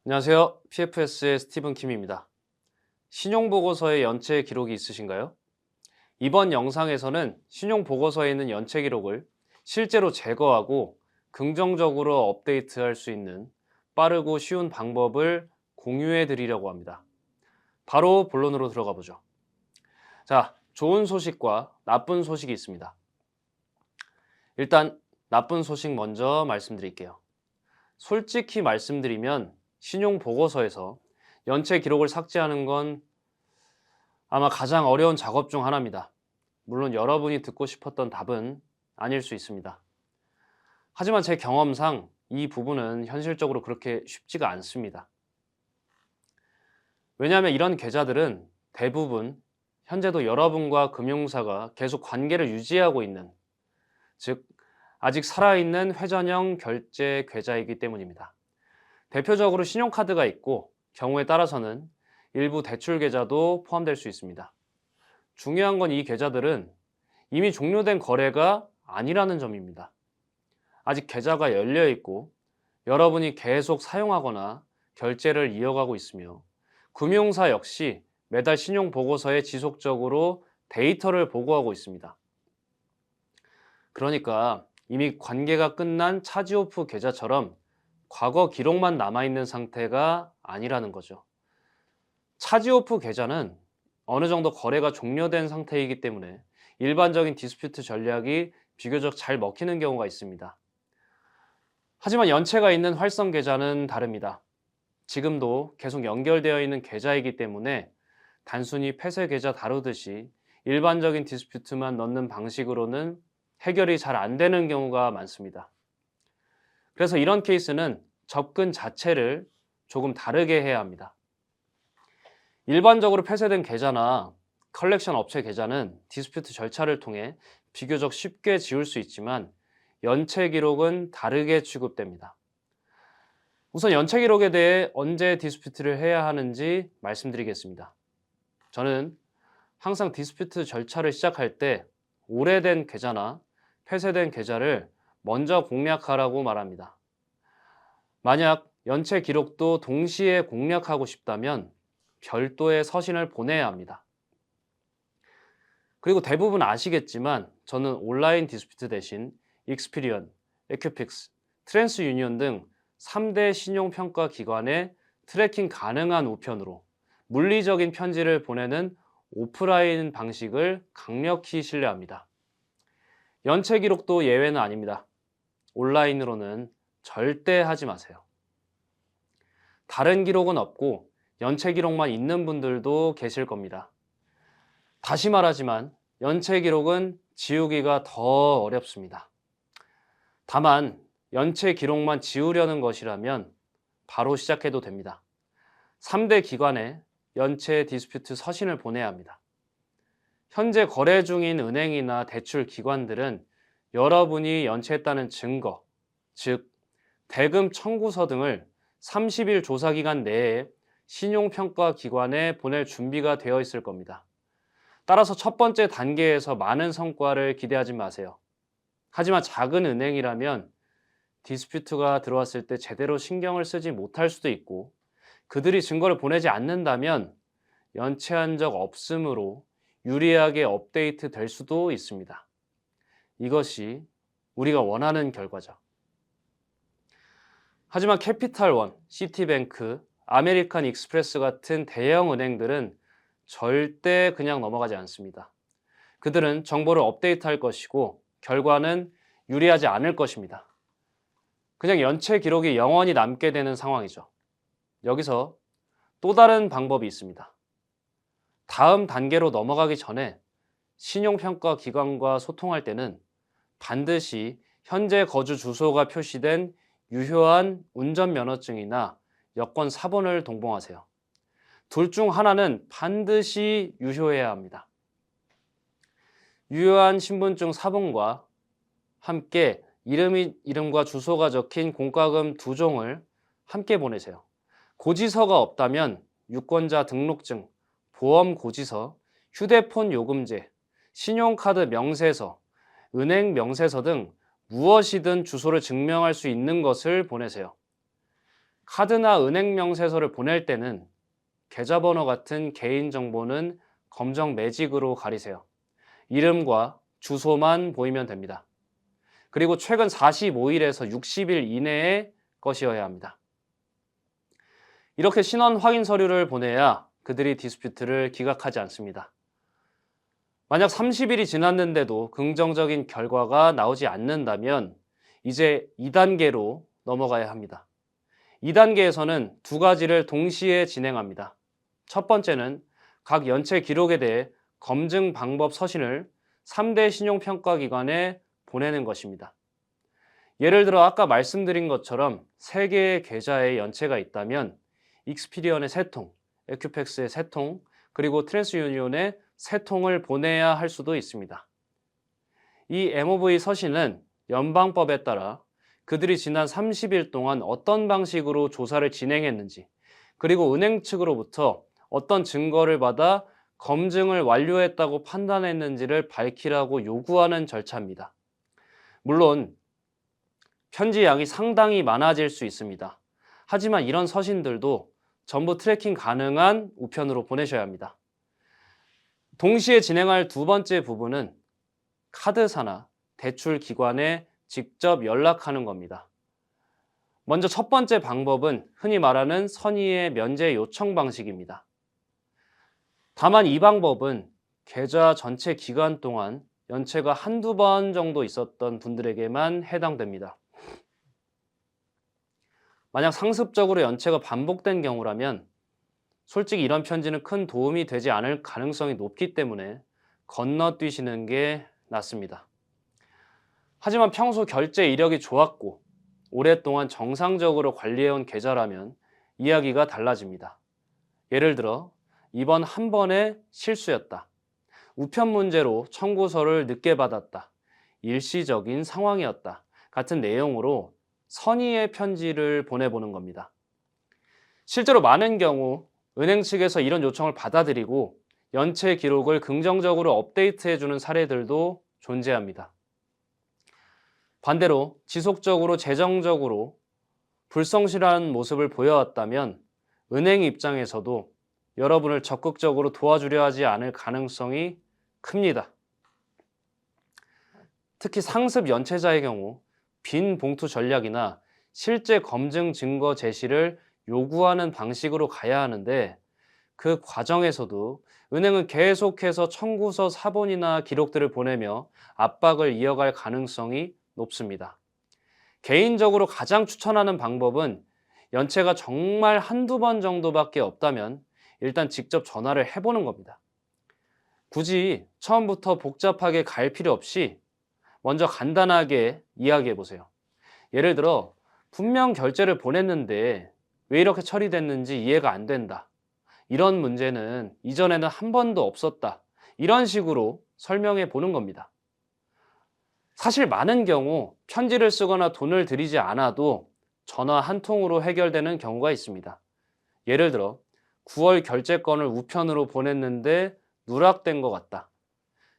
안녕하세요. PFS의 스티븐 킴입니다. 신용보고서에 연체 기록이 있으신가요? 이번 영상에서는 신용보고서에 있는 연체 기록을 실제로 제거하고 긍정적으로 업데이트할 수 있는 빠르고 쉬운 방법을 공유해 드리려고 합니다. 바로 본론으로 들어가 보죠. 자, 좋은 소식과 나쁜 소식이 있습니다. 일단 나쁜 소식 먼저 말씀드릴게요. 솔직히 말씀드리면 신용보고서에서 연체 기록을 삭제하는 건 아마 가장 어려운 작업 중 하나입니다. 물론 여러분이 듣고 싶었던 답은 아닐 수 있습니다. 하지만 제 경험상 이 부분은 현실적으로 그렇게 쉽지가 않습니다. 왜냐하면 이런 계좌들은 대부분 현재도 여러분과 금융사가 계속 관계를 유지하고 있는, 즉 아직 살아있는 회전형 결제 계좌이기 때문입니다. 대표적으로 신용카드가 있고 경우에 따라서는 일부 대출 계좌도 포함될 수 있습니다. 중요한 건 이 계좌들은 이미 종료된 거래가 아니라는 점입니다. 아직 계좌가 열려 있고 여러분이 계속 사용하거나 결제를 이어가고 있으며 금융사 역시 매달 신용보고서에 지속적으로 데이터를 보고하고 있습니다. 그러니까 이미 관계가 끝난 차지오프 계좌처럼 과거 기록만 남아있는 상태가 아니라는 거죠. 차지오프 계좌는 어느 정도 거래가 종료된 상태이기 때문에 일반적인 디스퓨트 전략이 비교적 잘 먹히는 경우가 있습니다. 하지만 연체가 있는 활성 계좌는 다릅니다. 지금도 계속 연결되어 있는 계좌이기 때문에 단순히 폐쇄 계좌 다루듯이 일반적인 디스퓨트만 넣는 방식으로는 해결이 잘 안 되는 경우가 많습니다. 그래서 이런 케이스는 접근 자체를 조금 다르게 해야 합니다. 일반적으로 폐쇄된 계좌나 컬렉션 업체 계좌는 디스퓨트 절차를 통해 비교적 쉽게 지울 수 있지만 연체 기록은 다르게 취급됩니다. 우선 연체 기록에 대해 언제 디스퓨트를 해야 하는지 말씀드리겠습니다. 저는 항상 디스퓨트 절차를 시작할 때 오래된 계좌나 폐쇄된 계좌를 먼저 공략하라고 말합니다. 만약 연체 기록도 동시에 공략하고 싶다면 별도의 서신을 보내야 합니다. 그리고 대부분 아시겠지만 저는 온라인 디스퓨트 대신 익스피리언, 에큐픽스, 트랜스유니온 등 3대 신용평가 기관에 트래킹 가능한 우편으로 물리적인 편지를 보내는 오프라인 방식을 강력히 신뢰합니다. 연체 기록도 예외는 아닙니다. 온라인으로는 절대 하지 마세요. 다른 기록은 없고 연체 기록만 있는 분들도 계실 겁니다. 다시 말하지만 연체 기록은 지우기가 더 어렵습니다. 다만 연체 기록만 지우려는 것이라면 바로 시작해도 됩니다. 3대 기관에 연체 디스퓨트 서신을 보내야 합니다. 현재 거래 중인 은행이나 대출 기관들은 여러분이 연체했다는 증거, 즉 대금 청구서 등을 30일 조사 기간 내에 신용평가 기관에 보낼 준비가 되어 있을 겁니다. 따라서 첫 번째 단계에서 많은 성과를 기대하지 마세요. 하지만 작은 은행이라면 디스퓨트가 들어왔을 때 제대로 신경을 쓰지 못할 수도 있고 그들이 증거를 보내지 않는다면 연체한 적 없음으로 유리하게 업데이트 될 수도 있습니다. 이것이 우리가 원하는 결과죠. 하지만 캐피탈원, 시티뱅크, 아메리칸 익스프레스 같은 대형 은행들은 절대 그냥 넘어가지 않습니다. 그들은 정보를 업데이트할 것이고 결과는 유리하지 않을 것입니다. 그냥 연체 기록이 영원히 남게 되는 상황이죠. 여기서 또 다른 방법이 있습니다. 다음 단계로 넘어가기 전에 신용평가 기관과 소통할 때는 반드시 현재 거주 주소가 표시된 유효한 운전면허증이나 여권 사본을 동봉하세요. 둘 중 하나는 반드시 유효해야 합니다. 유효한 신분증 사본과 함께 이름과 주소가 적힌 공과금 2종을 함께 보내세요. 고지서가 없다면 유권자 등록증, 보험 고지서, 휴대폰 요금제, 신용카드 명세서, 은행 명세서 등 무엇이든 주소를 증명할 수 있는 것을 보내세요. 카드나 은행 명세서를 보낼 때는 계좌번호 같은 개인정보는 검정 매직으로 가리세요. 이름과 주소만 보이면 됩니다. 그리고 최근 45일에서 60일 이내의 것이어야 합니다. 이렇게 신원 확인 서류를 보내야 그들이 디스퓨트를 기각하지 않습니다. 만약 30일이 지났는데도 긍정적인 결과가 나오지 않는다면 이제 2단계로 넘어가야 합니다. 2단계에서는 두 가지를 동시에 진행합니다. 첫 번째는 각 연체 기록에 대해 검증 방법 서신을 3대 신용평가기관에 보내는 것입니다. 예를 들어 아까 말씀드린 것처럼 3개의 계좌에 연체가 있다면 익스피리언의 3통, 에큐팩스의 3통, 그리고 트랜스유니온의 3통을 보내야 할 수도 있습니다. 이 MOV 서신은 연방법에 따라 그들이 지난 30일 동안 어떤 방식으로 조사를 진행했는지, 그리고 은행 측으로부터 어떤 증거를 받아 검증을 완료했다고 판단했는지를 밝히라고 요구하는 절차입니다. 물론 편지 양이 상당히 많아질 수 있습니다. 하지만 이런 서신들도 전부 트래킹 가능한 우편으로 보내셔야 합니다. 동시에 진행할 두 번째 부분은 카드사나 대출 기관에 직접 연락하는 겁니다. 먼저 첫 번째 방법은 흔히 말하는 선의의 면제 요청 방식입니다. 다만 이 방법은 계좌 전체 기간 동안 연체가 한두 번 정도 있었던 분들에게만 해당됩니다. 만약 상습적으로 연체가 반복된 경우라면 솔직히 이런 편지는 큰 도움이 되지 않을 가능성이 높기 때문에 건너뛰시는 게 낫습니다. 하지만 평소 결제 이력이 좋았고 오랫동안 정상적으로 관리해온 계좌라면 이야기가 달라집니다. 예를 들어 이번 한 번의 실수였다. 우편 문제로 청구서를 늦게 받았다. 일시적인 상황이었다. 같은 내용으로 선의의 편지를 보내보는 겁니다. 실제로 많은 경우 은행 측에서 이런 요청을 받아들이고 연체 기록을 긍정적으로 업데이트해주는 사례들도 존재합니다. 반대로 지속적으로 재정적으로 불성실한 모습을 보여왔다면 은행 입장에서도 여러분을 적극적으로 도와주려 하지 않을 가능성이 큽니다. 특히 상습 연체자의 경우 빈 봉투 전략이나 실제 검증 증거 제시를 요구하는 방식으로 가야 하는데 그 과정에서도 은행은 계속해서 청구서 사본이나 기록들을 보내며 압박을 이어갈 가능성이 높습니다. 개인적으로 가장 추천하는 방법은 연체가 정말 한두 번 정도밖에 없다면 일단 직접 전화를 해보는 겁니다. 굳이 처음부터 복잡하게 갈 필요 없이 먼저 간단하게 이야기해 보세요. 예를 들어 분명 결제를 보냈는데 왜 이렇게 처리됐는지 이해가 안 된다. 이런 문제는 이전에는 한 번도 없었다. 이런 식으로 설명해 보는 겁니다. 사실 많은 경우 편지를 쓰거나 돈을 들이지 않아도 전화 한 통으로 해결되는 경우가 있습니다. 예를 들어 9월 결제건을 우편으로 보냈는데 누락된 것 같다.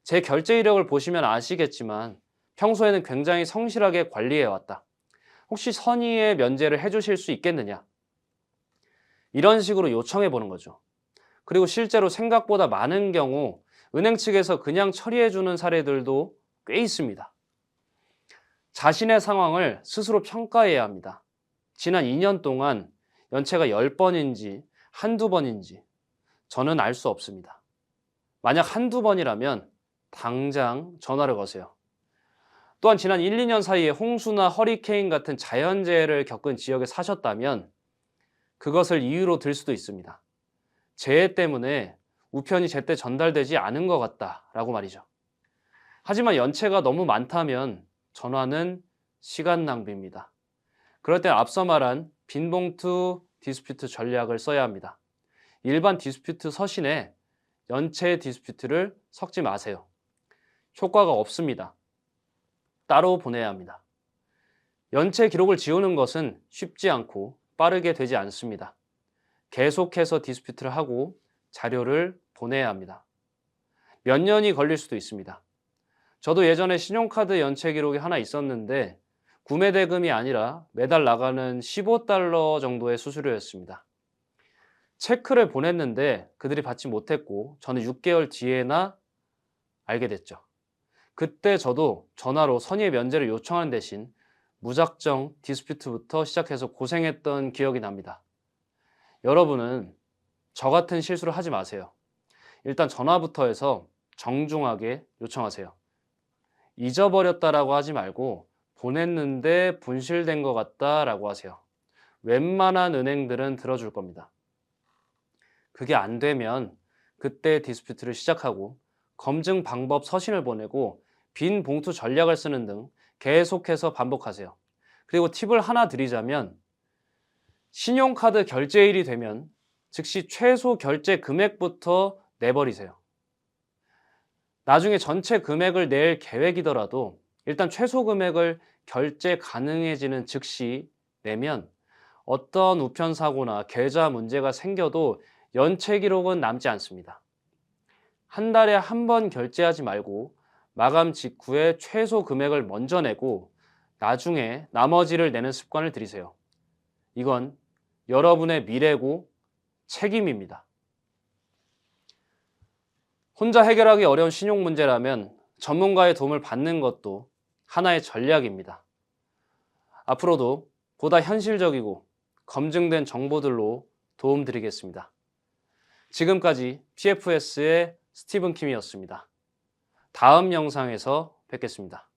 제 결제 이력을 보시면 아시겠지만 평소에는 굉장히 성실하게 관리해왔다. 혹시 선의의 면제를 해주실 수 있겠느냐? 이런 식으로 요청해 보는 거죠. 그리고 실제로 생각보다 많은 경우 은행 측에서 그냥 처리해 주는 사례들도 꽤 있습니다. 자신의 상황을 스스로 평가해야 합니다. 지난 2년 동안 연체가 10번인지 한두 번인지 저는 알 수 없습니다. 만약 한두 번이라면 당장 전화를 거세요. 또한 지난 1, 2년 사이에 홍수나 허리케인 같은 자연재해를 겪은 지역에 사셨다면 그것을 이유로 들 수도 있습니다. 재해 때문에 우편이 제때 전달되지 않은 것 같다라고 말이죠. 하지만 연체가 너무 많다면 전화는 시간 낭비입니다. 그럴 땐 앞서 말한 빈봉투 디스퓨트 전략을 써야 합니다. 일반 디스퓨트 서신에 연체 디스퓨트를 섞지 마세요. 효과가 없습니다. 따로 보내야 합니다. 연체 기록을 지우는 것은 쉽지 않고 빠르게 되지 않습니다. 계속해서 디스퓨트를 하고 자료를 보내야 합니다. 몇 년이 걸릴 수도 있습니다. 저도 예전에 신용카드 연체 기록이 하나 있었는데 구매 대금이 아니라 매달 나가는 $15 정도의 수수료였습니다. 체크를 보냈는데 그들이 받지 못했고 저는 6개월 뒤에나 알게 됐죠. 그때 저도 전화로 선의의 면제를 요청하는 대신 무작정 디스피트부터 시작해서 고생했던 기억이 납니다. 여러분은 저 같은 실수를 하지 마세요. 일단 전화부터 해서 정중하게 요청하세요. 잊어버렸다라고 하지 말고 보냈는데 분실된 것 같다라고 하세요. 웬만한 은행들은 들어줄 겁니다. 그게 안 되면 그때 디스피트를 시작하고 검증 방법 서신을 보내고 빈 봉투 전략을 쓰는 등 계속해서 반복하세요. 그리고 팁을 하나 드리자면 신용카드 결제일이 되면 즉시 최소 결제 금액부터 내버리세요. 나중에 전체 금액을 낼 계획이더라도 일단 최소 금액을 결제 가능해지는 즉시 내면 어떤 우편 사고나 계좌 문제가 생겨도 연체 기록은 남지 않습니다. 한 달에 한 번 결제하지 말고 마감 직후에 최소 금액을 먼저 내고 나중에 나머지를 내는 습관을 들이세요. 이건 여러분의 미래고 책임입니다. 혼자 해결하기 어려운 신용 문제라면 전문가의 도움을 받는 것도 하나의 전략입니다. 앞으로도 보다 현실적이고 검증된 정보들로 도움드리겠습니다. 지금까지 PFS의 스티븐 킴이었습니다. 다음 영상에서 뵙겠습니다.